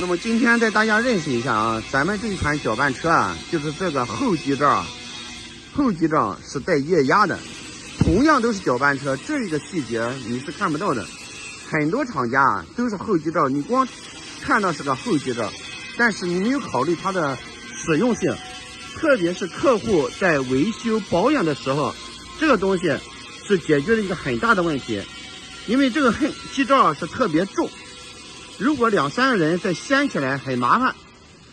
那么今天带大家认识一下啊，咱们这一款搅拌车啊，就是这个后机罩是带液压的。同样都是搅拌车，这一个细节你是看不到的。很多厂家啊都是后机罩，你光看到是个后机罩，但是你没有考虑它的实用性，特别是客户在维修保养的时候，这个东西是解决了一个很大的问题。因为这个机罩是特别重，如果2、3个人再掀起来很麻烦。